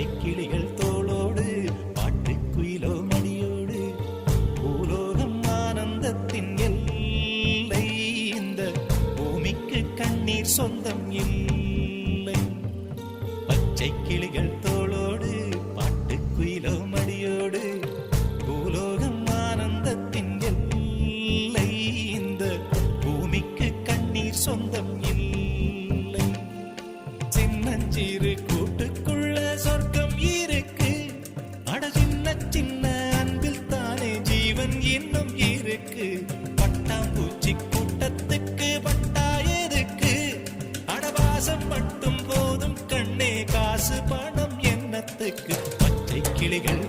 பச்சை கிளிகள் தோளோடு பாட்டுக்குயிலோ மடியோடு பூலோகம் ஆனந்தத்தின் எல்லை இந்த பூமிக்கு கண்ணீர் சொந்தம் இல்லை. பச்சை கிளிகள் தோளோடு பாட்டுக்குயிலோ மடியோடு பூலோகம் ஆனந்தத்தின் எல்லை இந்த பூமிக்கு கண்ணீர் சொந்தம் இல்லை. சின்னஞ்சிறு கூட்டுக்குள்ள சொர்க்கம் இருக்கு. அட சின்ன சின்ன அன்பில் தானே ஜீவன் இன்னும் இருக்கு. பட்டாம்பூச்சி கூட்டத்துக்கு பட்டா எதுக்கு? அடவாசம் மட்டும் போதும் கண்ணே, காசு பணம் என்னத்துக்கு? பச்சை கிளிகள்